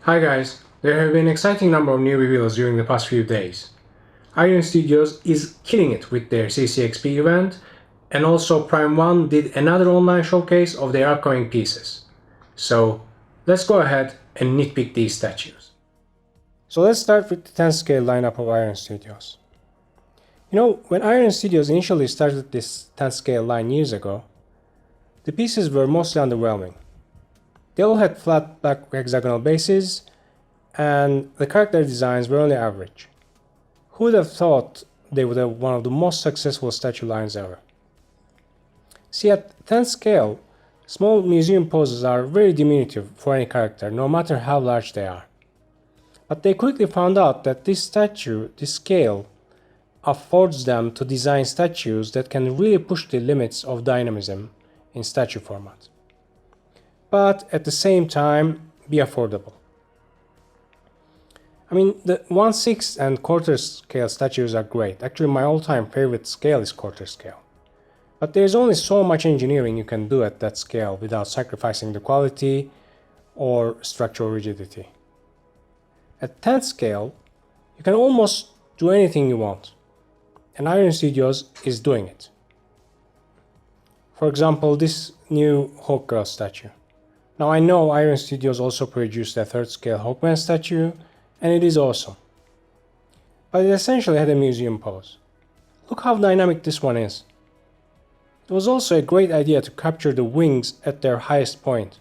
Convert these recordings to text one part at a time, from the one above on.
Hi guys, there have been an exciting number of new reveals during the past few days. Iron Studios is killing it with their CCXP event, and also Prime 1 did another online showcase of their upcoming pieces. So let's go ahead and nitpick these statues. So let's start with the 10 scale lineup of Iron Studios. When Iron Studios initially started this 10 scale line years ago, the pieces were mostly underwhelming. They all had flat black hexagonal bases, and the character designs were only average. Who would have thought they would have one of the most successful statue lines ever? See, at 10th scale, small museum poses are very diminutive for any character, no matter how large they are. But they quickly found out that this scale, affords them to design statues that can really push the limits of dynamism in statue format, but at the same time be affordable. I mean, the 1/6 and quarter scale statues are great. Actually, my all-time favorite scale is quarter scale. But there's only so much engineering you can do at that scale without sacrificing the quality or structural rigidity. At 10th scale, you can almost do anything you want, and Iron Studios is doing it. For example, this new Hawkgirl statue. Now I know Iron Studios also produced a 3rd scale Hawkman statue, and it is awesome. But it essentially had a museum pose. Look how dynamic this one is. It was also a great idea to capture the wings at their highest point.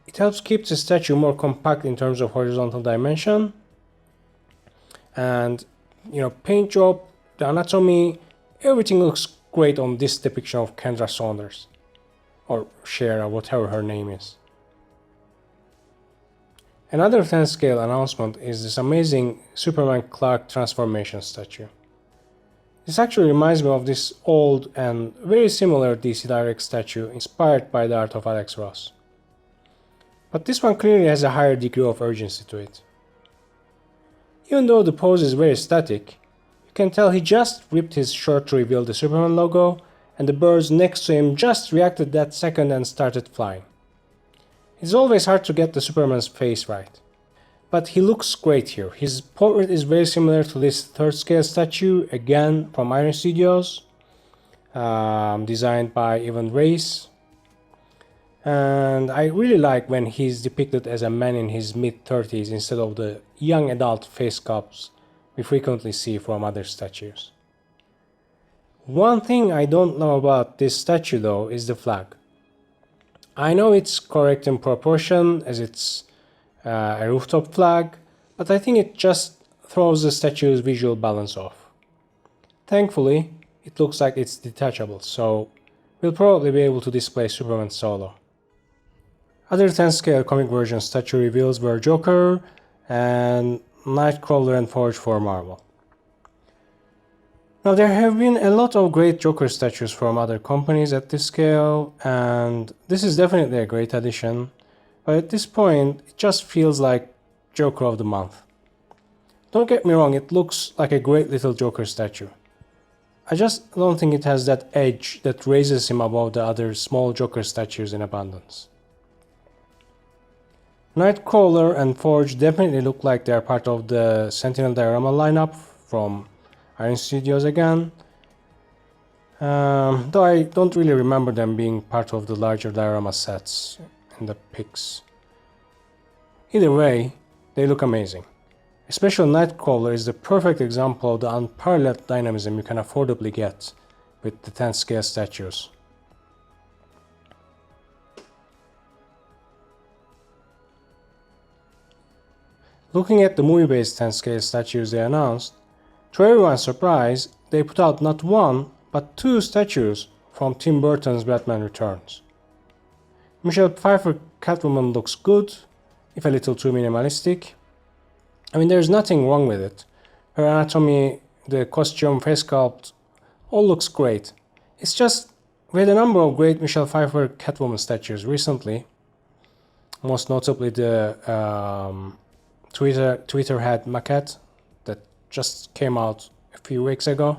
It helps keep the statue more compact in terms of horizontal dimension, and paint job, the anatomy, everything looks great on this depiction of Kendra Saunders, or Shara, whatever her name is. Another 10th scale announcement is this amazing Superman Clark transformation statue. This actually reminds me of this old and very similar DC Direct statue inspired by the art of Alex Ross. But this one clearly has a higher degree of urgency to it. Even though the pose is very static, you can tell he just ripped his shirt to reveal the Superman logo, and the birds next to him just reacted that second and started flying. It's always hard to get the Superman's face right, but he looks great here. His portrait is very similar to this 3rd scale statue, again from Iron Studios, designed by Evan Race. And I really like when he's depicted as a man in his mid-30s instead of the young adult face sculpts we frequently see from other statues. One thing I don't know about this statue though is the flag. I know it's correct in proportion as it's a rooftop flag, but I think it just throws the statue's visual balance off. Thankfully, it looks like it's detachable, so we'll probably be able to display Superman solo. Other 10th scale comic version statue reveals were Joker and Nightcrawler and Forge for Marvel. Now there have been a lot of great Joker statues from other companies at this scale, and this is definitely a great addition, but at this point it just feels like Joker of the month. Don't get me wrong, it looks like a great little Joker statue. I just don't think it has that edge that raises him above the other small Joker statues in abundance. Nightcrawler and Forge definitely look like they are part of the Sentinel diorama lineup from Iron Studios again, though I don't really remember them being part of the larger diorama sets in the pics. Either way, they look amazing. Especially Nightcrawler is the perfect example of the unparalleled dynamism you can affordably get with the 10th scale statues. Looking at the movie-based 10th scale statues they announced, to everyone's surprise, they put out not one, but 2 statues from Tim Burton's Batman Returns. Michelle Pfeiffer Catwoman looks good, if a little too minimalistic. I mean, there's nothing wrong with it. Her anatomy, the costume, face sculpt, all looks great. It's just, we had a number of great Michelle Pfeiffer Catwoman statues recently, most notably the Twitter head maquette that just came out a few weeks ago.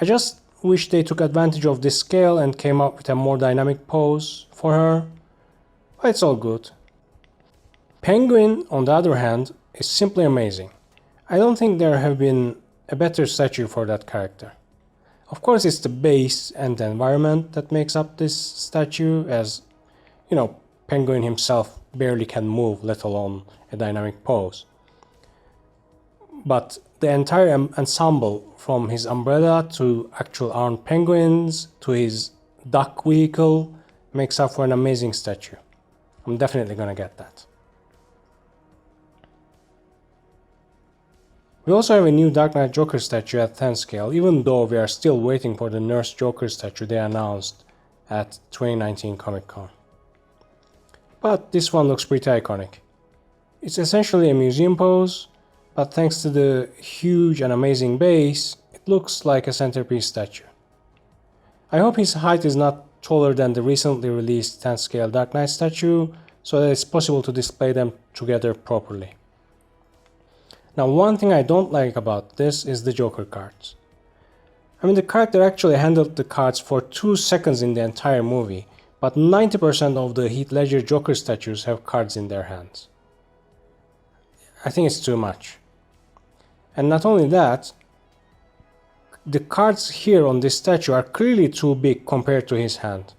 I just wish they took advantage of this scale and came up with a more dynamic pose for her, but it's all good. Penguin, on the other hand, is simply amazing. I don't think there have been a better statue for that character. Of course, it's the base and the environment that makes up this statue, as, Penguin himself barely can move, let alone a dynamic pose. But the entire ensemble, from his umbrella to actual armed penguins to his duck vehicle, makes up for an amazing statue. I'm definitely gonna get that. We also have a new Dark Knight Joker statue at 10 scale, even though we are still waiting for the Nurse Joker statue they announced at 2019 Comic Con. But this one looks pretty iconic. It's essentially a museum pose, but thanks to the huge and amazing base, it looks like a centerpiece statue. I hope his height is not taller than the recently released 10 scale Dark Knight statue, so that it's possible to display them together properly. Now, one thing I don't like about this is the Joker cards. The character actually handled the cards for 2 seconds in the entire movie, but 90% of the Heath Ledger Joker statues have cards in their hands. I think it's too much. And not only that, the cards here on this statue are clearly too big compared to his hand.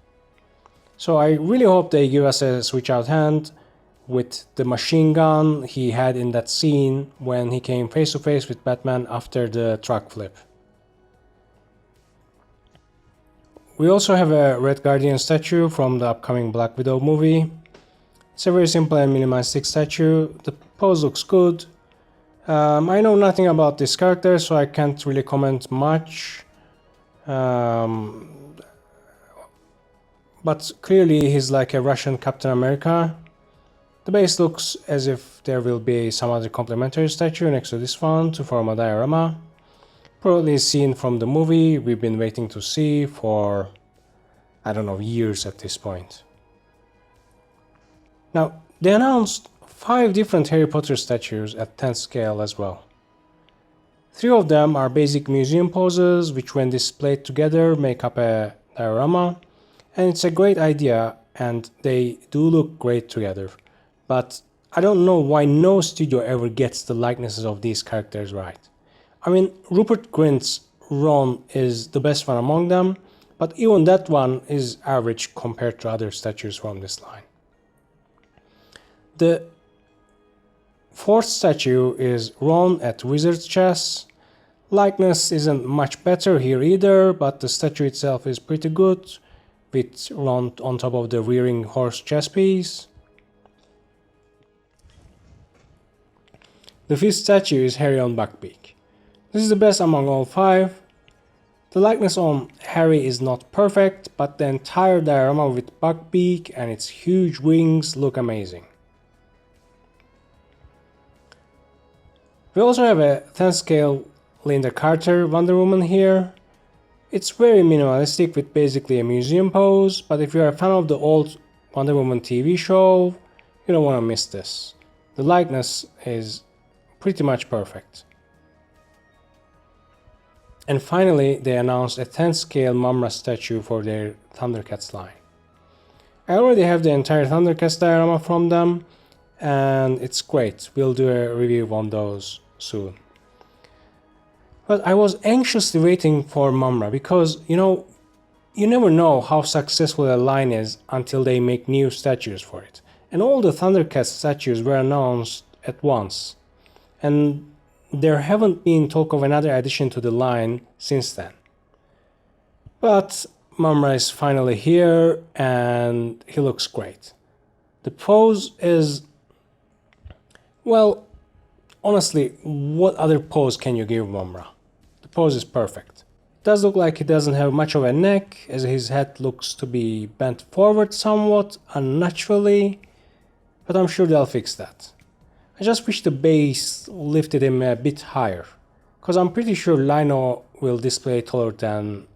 So I really hope they give us a switch out hand with the machine gun he had in that scene when he came face to face with Batman after the truck flip. We also have a Red Guardian statue from the upcoming Black Widow movie. It's a very simple and minimalistic statue. The pose looks good. I know nothing about this character, so I can't really comment much. But clearly he's like a Russian Captain America. The base looks as if there will be some other complementary statue next to this one to form a diorama. Probably a scene from the movie we've been waiting to see for, years at this point. Now, they announced 5 different Harry Potter statues at 10 scale as well. 3 of them are basic museum poses, which when displayed together make up a diorama, and it's a great idea and they do look great together. But I don't know why no studio ever gets the likenesses of these characters right. Rupert Grint's Ron is the best one among them, but even that one is average compared to other statues from this line. The 4th statue is Ron at Wizard's Chess. Likeness isn't much better here either, but the statue itself is pretty good, with Ron on top of the rearing horse chess piece. The 5th statue is Harry on Buckbeak. This is the best among all 5. The likeness on Harry is not perfect, but the entire diorama with Buckbeak and its huge wings look amazing. We also have a 10 scale Linda Carter Wonder Woman here. It's very minimalistic with basically a museum pose, but if you're a fan of the old Wonder Woman TV show, you don't want to miss this. The likeness is pretty much perfect. And finally, they announced a 10 scale Mumra statue for their Thundercats line. I already have the entire Thundercats diorama from them, and it's great. We'll do a review on those soon. But I was anxiously waiting for Mumra because, you never know how successful a line is until they make new statues for it. And all the Thundercats statues were announced at once. And there haven't been talk of another addition to the line since then. But Mumra is finally here and he looks great. The pose is, well, honestly, what other pose can you give Mumra? The pose is perfect. It does look like he doesn't have much of a neck, as his head looks to be bent forward somewhat unnaturally, but I'm sure they'll fix that. I just wish the base lifted him a bit higher, because I'm pretty sure Lino will display taller than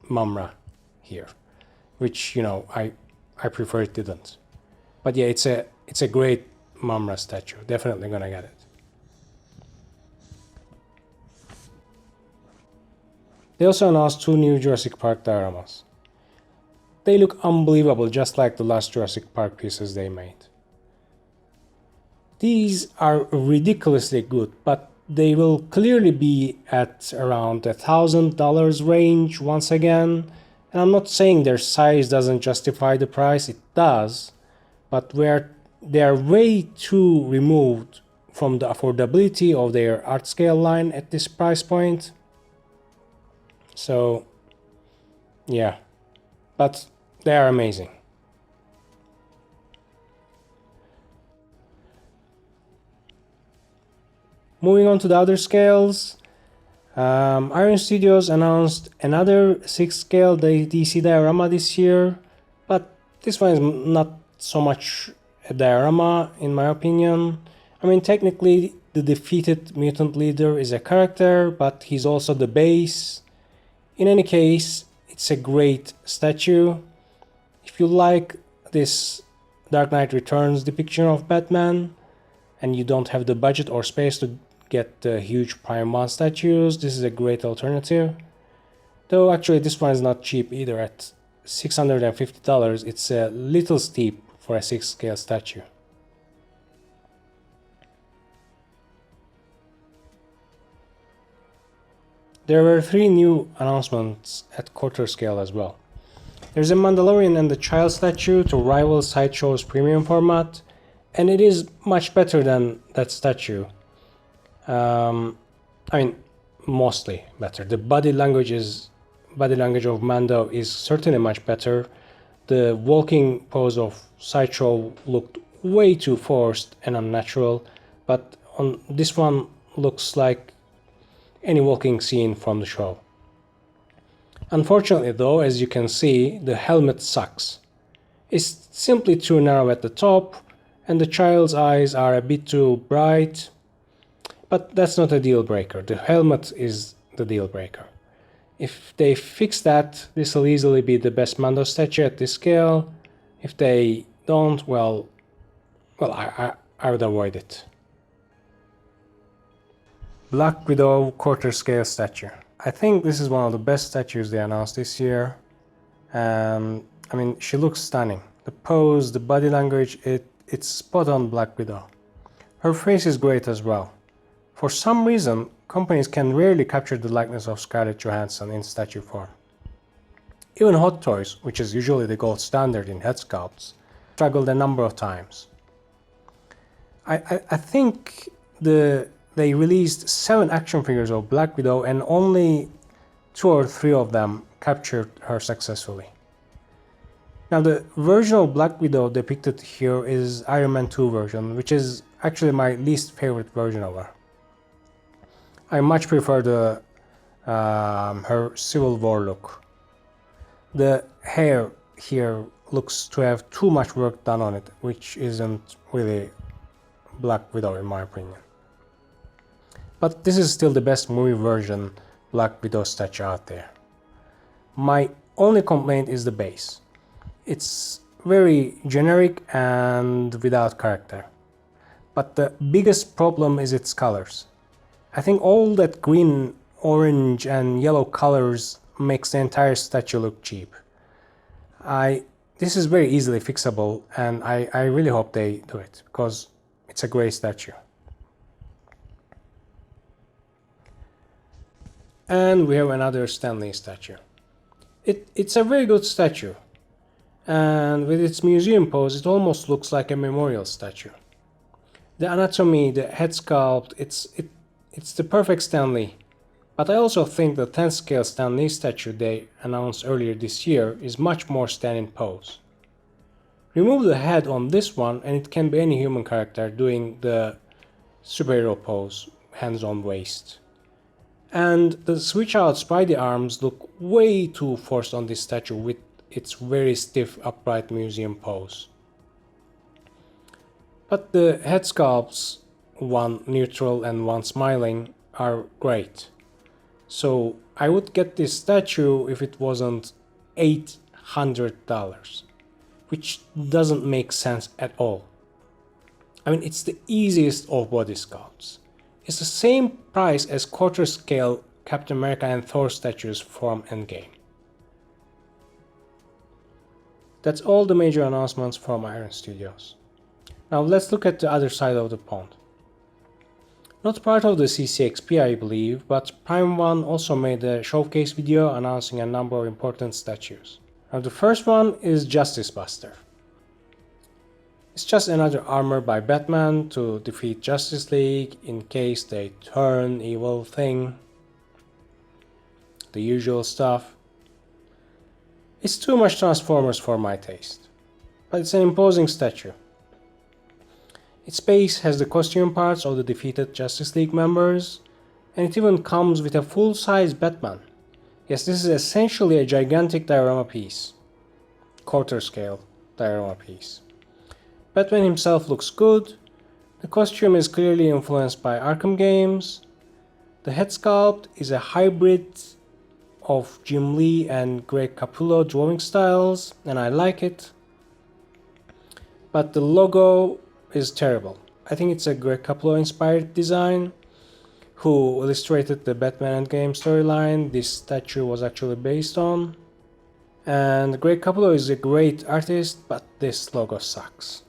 Mumra here, which, I prefer it didn't. But yeah, it's a great Mumra statue, definitely gonna get it. They also announced 2 new Jurassic Park dioramas. They look unbelievable, just like the last Jurassic Park pieces they made. These are ridiculously good, but they will clearly be at around $1,000 range once again. And I'm not saying their size doesn't justify the price, it does, but they are way too removed from the affordability of their art scale line at this price point. So yeah, but they are amazing. Moving on to the other scales, Iron Studios announced another 6 scale DC diorama this year, but this one is not so much a diorama in my opinion. I mean, technically the defeated mutant leader is a character, but he's also the base. In any case, it's a great statue. If you like this Dark Knight Returns depiction of Batman and you don't have the budget or space to get the huge Prime 1 statues, this is a great alternative. Though actually this one is not cheap either. At $650, it's a little steep for a 6 scale statue. There were 3 new announcements at quarter scale as well. There's a Mandalorian and the Child statue to rival Sideshow's premium format, and it is much better than that statue. I mean, mostly better. The body language of Mando is certainly much better. The walking pose of Sideshow looked way too forced and unnatural, but on this one looks like any walking scene from the show. Unfortunately though, as you can see, the helmet sucks. It's simply too narrow at the top, and the child's eyes are a bit too bright. But that's not a deal breaker. The helmet is the deal breaker. If they fix that, this will easily be the best Mando statue at this scale. If they don't, well, I would avoid it. Black Widow quarter scale statue. I think this is one of the best statues they announced this year. I mean, she looks stunning. The pose, the body language, it's spot on Black Widow. Her face is great as well. For some reason, companies can rarely capture the likeness of Scarlett Johansson in statue form. Even Hot Toys, which is usually the gold standard in head sculpts, struggled a number of times. I think they released 7 action figures of Black Widow and only 2 or 3 of them captured her successfully. Now the version of Black Widow depicted here is Iron Man 2 version, which is actually my least favorite version of her. I much prefer her Civil War look. The hair here looks to have too much work done on it, which isn't really Black Widow in my opinion. But this is still the best movie version Black Widow statue out there. My only complaint is the base. It's very generic and without character. But the biggest problem is its colors. I think all that green, orange and yellow colors makes the entire statue look cheap. This is very easily fixable, and I really hope they do it, because it's a great statue. And we have another Stan Lee statue. It's a very good statue, and with its museum pose it almost looks like a memorial statue. The anatomy, the head sculpt, it's the perfect Stan Lee. But I also think the 10 scale Stan Lee statue they announced earlier this year is much more Stan in pose. Remove the head on this one and it can be any human character doing the superhero pose, hands on waist. And the switch out Spidey arms look way too forced on this statue with its very stiff upright museum pose. But the head sculpts, one neutral and one smiling, are great. So I would get this statue if it wasn't $800, which doesn't make sense at all. I mean, it's the easiest of body sculpts. It's the same price as quarter scale Captain America and Thor statues from Endgame. That's all the major announcements from Iron Studios. Now let's look at the other side of the pond. Not part of the CCXP, I believe, but Prime 1 also made a showcase video announcing a number of important statues. Now the first one is Justice Buster. It's just another armor by Batman to defeat Justice League in case they turn evil thing. The usual stuff. It's too much Transformers for my taste, but it's an imposing statue. Its base has the costume parts of the defeated Justice League members, and it even comes with a full-size Batman. Yes, this is essentially a gigantic diorama piece. Quarter-scale diorama piece. Batman himself looks good. The costume is clearly influenced by Arkham games. The head sculpt is a hybrid of Jim Lee and Greg Capullo drawing styles, and I like it. But the logo is terrible. I think it's a Greg Capullo inspired design, who illustrated the Batman Endgame storyline this statue was actually based on. And Greg Capullo is a great artist, but this logo sucks.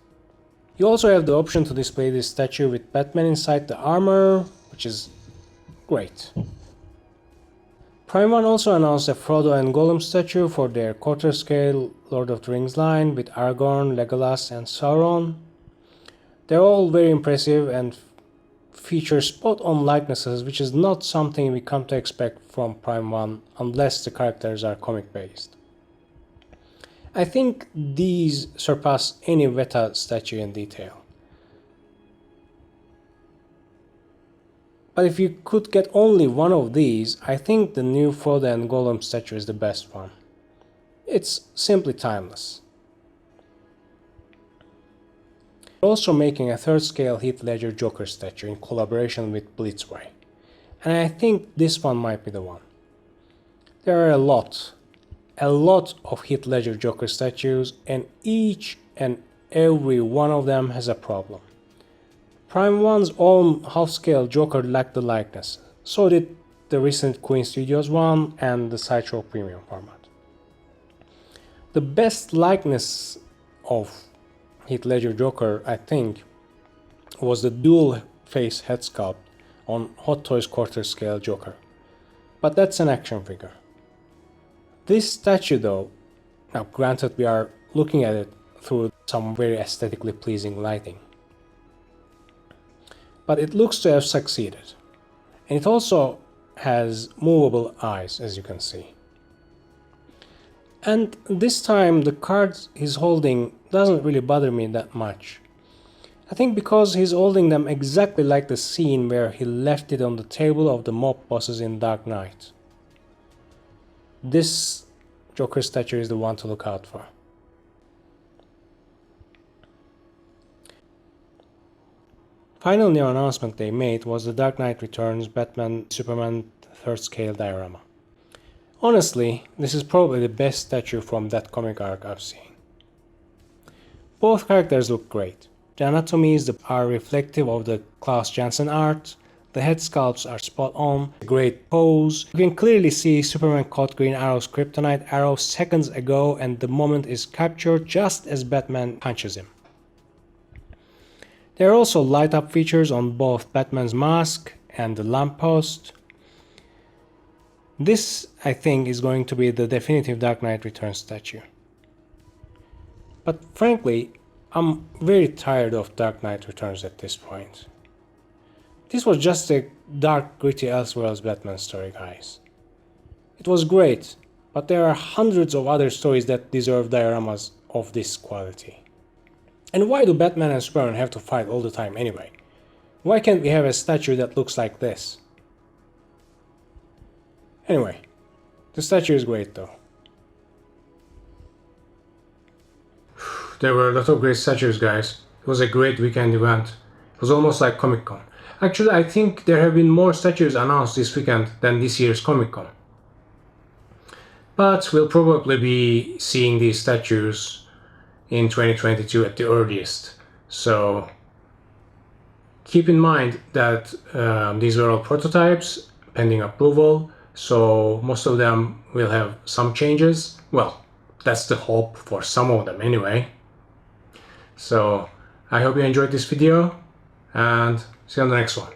You also have the option to display this statue with Batman inside the armor, which is great. Prime 1 also announced a Frodo and Gollum statue for their quarter-scale Lord of the Rings line with Aragorn, Legolas and Sauron. They're all very impressive and feature spot-on likenesses, which is not something we come to expect from Prime 1 unless the characters are comic-based. I think these surpass any Weta statue in detail. But if you could get only one of these, I think the new Frodo and Gollum statue is the best one. It's simply timeless. We're also making a third-scale Heath Ledger Joker statue in collaboration with Blitzway, and I think this one might be the one. There are a lot of Heath Ledger Joker statues, and each and every one of them has a problem. Prime 1's own half-scale Joker lacked the likeness, so did the recent Queen Studios one and the Sideshow Premium format. The best likeness of Heath Ledger Joker, I think, was the dual face head sculpt on Hot Toys quarter-scale Joker, but that's an action figure. This statue though, now granted we are looking at it through some very aesthetically pleasing lighting, but it looks to have succeeded. And it also has movable eyes, as you can see. And this time the cards he's holding doesn't really bother me that much. I think because he's holding them exactly like the scene where he left it on the table of the mob bosses in Dark Knight. This Joker statue is the one to look out for. Final new announcement they made was the Dark Knight Returns Batman Superman 3rd scale diorama. Honestly, this is probably the best statue from that comic arc I've seen. Both characters look great. The anatomies are reflective of the Klaus Janson art, the head sculpts are spot on, a great pose. You can clearly see Superman caught Green Arrow's kryptonite arrow seconds ago, and the moment is captured just as Batman punches him. There are also light up features on both Batman's mask and the lamppost. This, I think, is going to be the definitive Dark Knight Returns statue. But frankly, I'm very tired of Dark Knight Returns at this point. This was just a dark, gritty Elseworlds Batman story, guys. It was great, but there are hundreds of other stories that deserve dioramas of this quality. And why do Batman and Superman have to fight all the time anyway? Why can't we have a statue that looks like this? Anyway, the statue is great though. There were a lot of great statues, guys. It was a great weekend event. It was almost like Comic Con. Actually, I think there have been more statues announced this weekend than this year's Comic Con. But we'll probably be seeing these statues in 2022 at the earliest. So keep in mind that these were all prototypes pending approval, so most of them will have some changes. Well, that's the hope for some of them anyway. So I hope you enjoyed this video and see you on the next one.